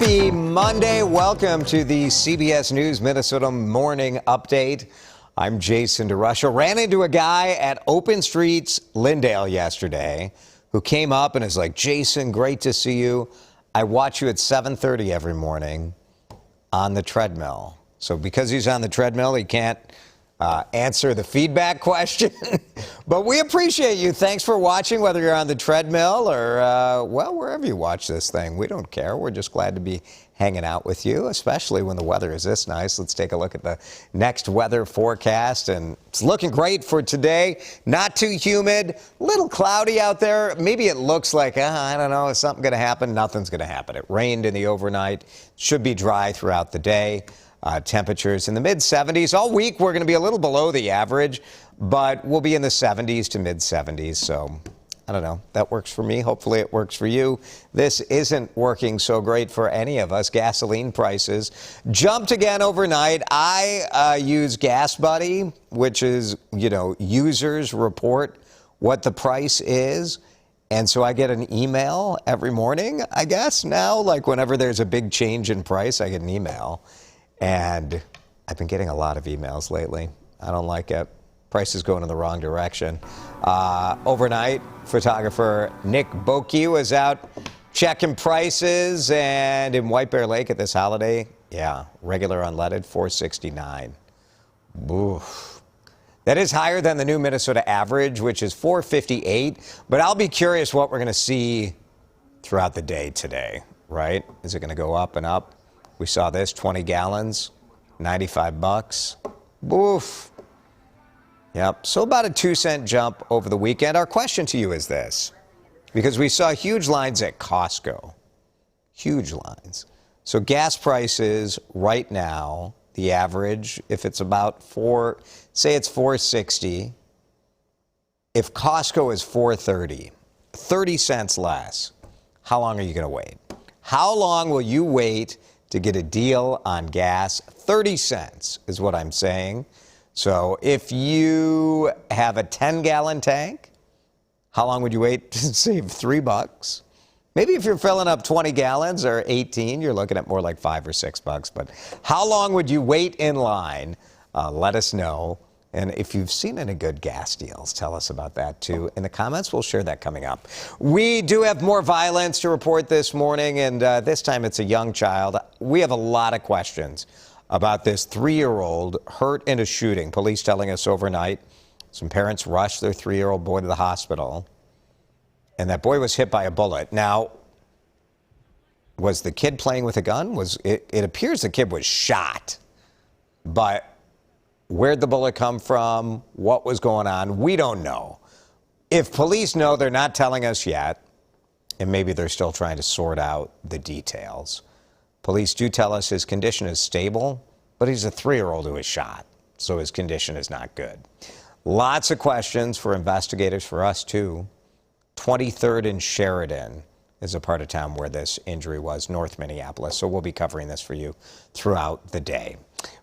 Happy Monday. Welcome to the CBS News Minnesota Morning Update. I'm Jason DeRusha. Ran into a guy at Open Streets, Lyndale yesterday who came up and is like, Jason, great to see you. I watch you at 7:30 every morning on the treadmill. So because he's on the treadmill, he can't answer the feedback question. But we appreciate you. Thanks for watching, whether you're on the treadmill or, well, wherever you watch this thing. We don't care. We're just glad to be hanging out with you, especially when the weather is this nice. Let's take a look at the next weather forecast. And it's looking great for today. Not too humid, a little cloudy out there. Maybe it looks like, I don't know, is something going to happen? Nothing's going to happen. It rained in the overnight. Should be dry throughout the day. Temperatures in the mid-70s. All week, we're going to be a little below the average, but we'll be in the 70s to mid-70s. So, I don't know. That works for me. Hopefully, it works for you. This isn't working so great for any of us. Gasoline prices jumped again overnight. I use Gas Buddy, which is, users report what the price is. And so I get an email every morning, I guess, now. Like, whenever there's a big change in price, I get an email. And I've been getting a lot of emails lately. I don't like it. Price is going in the wrong direction. Overnight, photographer Nick Boki was out checking prices. And in White Bear Lake at this holiday, regular unleaded, $4.69. Oof. That is higher than the new Minnesota average, which is $4.58. But I'll be curious what we're going to see throughout the day today, right? Is it going to go up and up? We saw this, 20 gallons, $95. Boof. Yep. So about a 2-cent jump over the weekend. Our question to you is this, because we saw huge lines at Costco. Huge lines. So gas prices right now, the average, if it's about say it's $4.60. If Costco is $4.30, 30 cents less, how long are you going to wait? How long will you wait to get a deal on gas? 30 cents is what I'm saying. So if you have a 10-gallon tank, how long would you wait to save $3? Maybe if you're filling up 20 gallons or 18, you're looking at more like $5 or $6. But how long would you wait in line? Let us know. And if you've seen any good gas deals, tell us about that, too. In the comments, we'll share that coming up. We do have more violence to report this morning, and this time it's a young child. We have a lot of questions about this 3-year-old hurt in a shooting. Police telling us overnight some parents rushed their 3-year-old boy to the hospital, and that boy was hit by a bullet. Now, was the kid playing with a gun? It appears the kid was shot, but where'd the bullet come from? What was going on? We don't know. If police know, they're not telling us yet, and maybe they're still trying to sort out the details. Police do tell us his condition is stable, but he's a 3-year-old who was shot, so his condition is not good. Lots of questions for investigators, for us too. 23rd and Sheridan is a part of town where this injury was, North Minneapolis, so we'll be covering this for you throughout the day.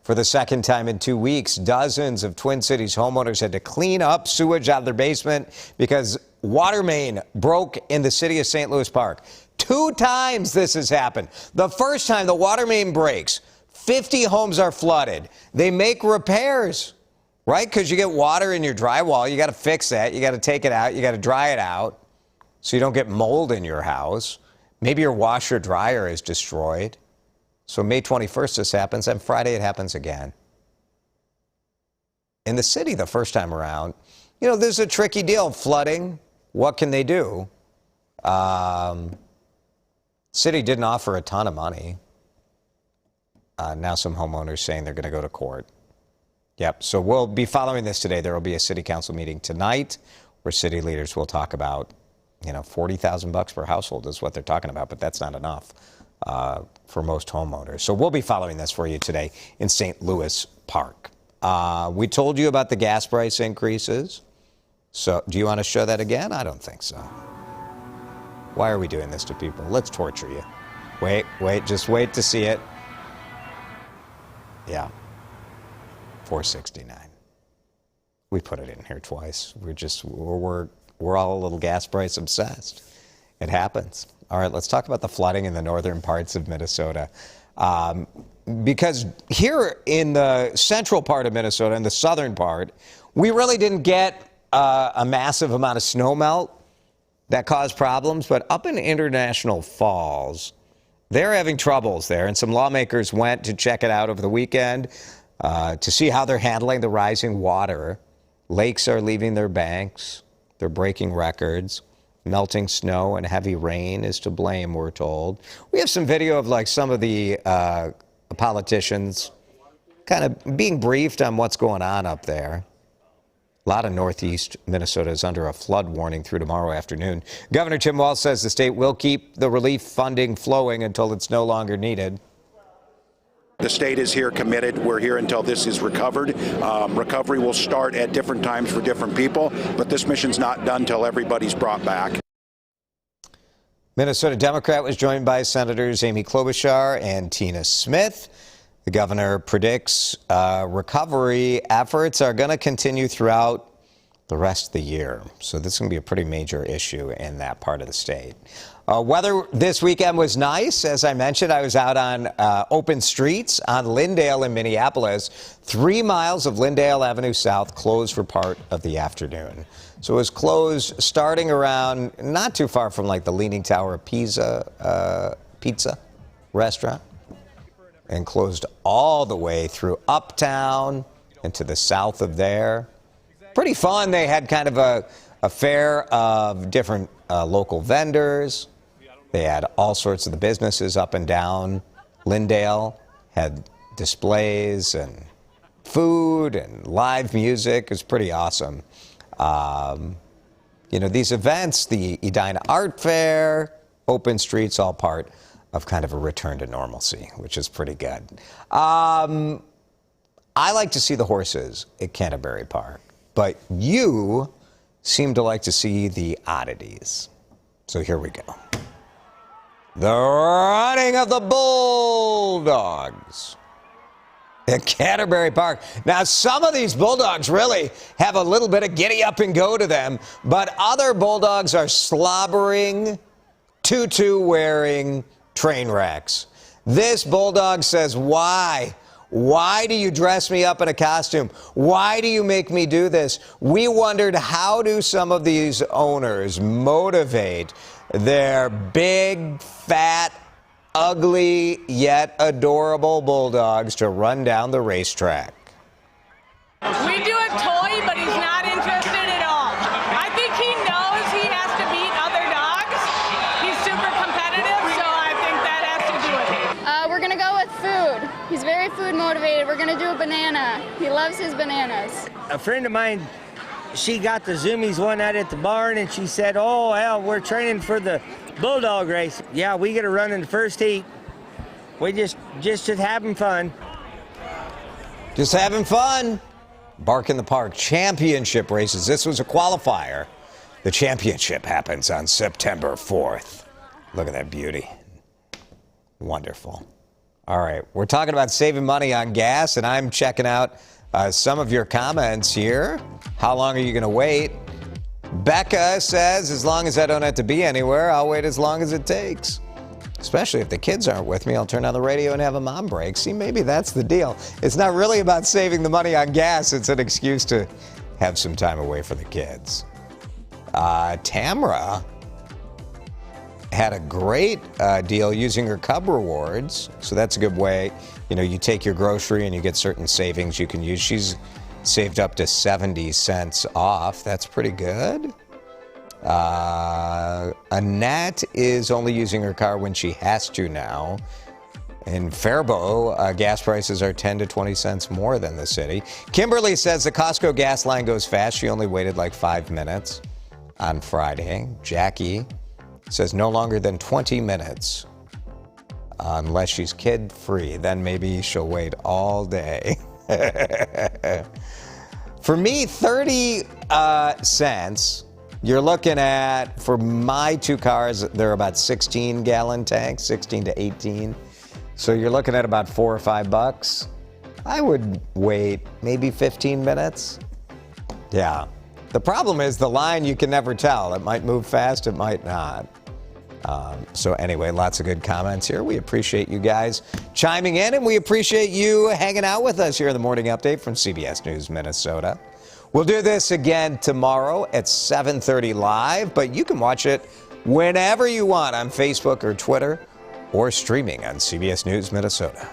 For the second time in 2 weeks, dozens of Twin Cities homeowners had to clean up sewage out of their basement because water main broke in the city of St. Louis Park. 2 times this has happened. The first time the water main breaks, 50 homes are flooded. They make repairs, right? Because you get water in your drywall. You got to fix that. You got to take it out. You got to dry it out so you don't get mold in your house. Maybe your washer dryer is destroyed. So May 21st this happens, and Friday it happens again. In the city the first time around, this is a tricky deal. Flooding, what can they do? City didn't offer a ton of money. Now some homeowners saying they're going to go to court. Yep, so we'll be following this today. There will be a city council meeting tonight where city leaders will talk about, $40,000 per household is what they're talking about, but that's not enough for most homeowners. So we'll be following this for you today in St. Louis Park. We told you about the gas price increases. So do you want to show that again? I don't think so. Why are we doing this to people? Let's torture you. Wait, just wait to see it. Yeah. $4.69. We put it in here twice. We're all a little gas price obsessed. It happens. All right, let's talk about the flooding in the northern parts of Minnesota. Because here in the central part of Minnesota and the southern part, we really didn't get a massive amount of snow melt that caused problems. But up in International Falls, they're having troubles there. And some lawmakers went to check it out over the weekend to see how they're handling the rising water. Lakes are leaving their banks. They're breaking records. Melting snow and heavy rain is to blame, we're told. We have some video of like some of the politicians kind of being briefed on what's going on up there. A lot of northeast Minnesota is under a flood warning through tomorrow afternoon. Governor Tim Walz says the state will keep the relief funding flowing until it's no longer needed. The state is here committed. We're here until this is recovered. Recovery will start at different times for different people, but this mission's not done until everybody's brought back. Minnesota Democrat was joined by Senators Amy Klobuchar and Tina Smith. The governor predicts recovery efforts are going to continue throughout the rest of the year. So this is going to be a pretty major issue in that part of the state. Weather this weekend was nice. As I mentioned, I was out on open streets on Lyndale in Minneapolis. 3 miles of Lyndale Avenue South closed for part of the afternoon. So it was closed starting around not too far from like the Leaning Tower of Pizza pizza restaurant, and closed all the way through Uptown and to the south of there. Pretty fun. They had kind of a fair of different local vendors. They had all sorts of the businesses up and down Lyndale, had displays and food and live music. It was pretty awesome. You know, these events, the Edina Art Fair, open streets, all part of kind of a return to normalcy, which is pretty good. I like to see the horses at Canterbury Park, but you seem to like to see the oddities. So here we go. The running of the Bulldogs at Canterbury Park. Now, some of these Bulldogs really have a little bit of giddy up and go to them, but other Bulldogs are slobbering, tutu-wearing train wrecks. This Bulldog says, why? Why do you dress me up in a costume? Why do you make me do this? We wondered, how do some of these owners motivate their big, fat, ugly, yet adorable Bulldogs to run down the racetrack? We do a toy, but he's not interested at all. I think he knows he has to beat other dogs. He's super competitive, so I think that has to do with it. We're gonna go with food. He's very food motivated. We're gonna do a banana. He loves his bananas. A friend of mine, she got the Zoomies one night at the barn, and she said, oh, hell, we're training for the Bulldog race. Yeah, we get to run in the first heat. We just having fun. Just having fun. Bark in the Park championship races. This was a qualifier. The championship happens on September 4th. Look at that beauty. Wonderful. All right, we're talking about saving money on gas, and I'm checking out some of your comments here. How long are you going to wait? Becca says, as long as I don't have to be anywhere, I'll wait as long as it takes. Especially if the kids aren't with me, I'll turn on the radio and have a mom break. See, maybe that's the deal. It's not really about saving the money on gas. It's an excuse to have some time away for the kids. Tamra had a great deal using her Cub rewards. So that's a good way. You know, you take your grocery and you get certain savings you can use. She's saved up to 70 cents off. That's pretty good. Annette is only using her car when she has to now. In Faribault, gas prices are 10 to 20 cents more than the city. Kimberly says the Costco gas line goes fast. She only waited like 5 minutes on Friday. Jackie says no longer than 20 minutes unless she's kid-free. Then maybe she'll wait all day. For me, 30 cents. You're looking at, for my two cars, they're about 16-gallon tanks, 16 to 18. So you're looking at about $4 or $5. I would wait maybe 15 minutes. Yeah. The problem is the line, you can never tell. It might move fast, it might not. So anyway, lots of good comments here. We appreciate you guys chiming in, and we appreciate you hanging out with us here in the Morning Update from CBS News Minnesota. We'll do this again tomorrow at 7:30 live, but you can watch it whenever you want on Facebook or Twitter or streaming on CBS News Minnesota.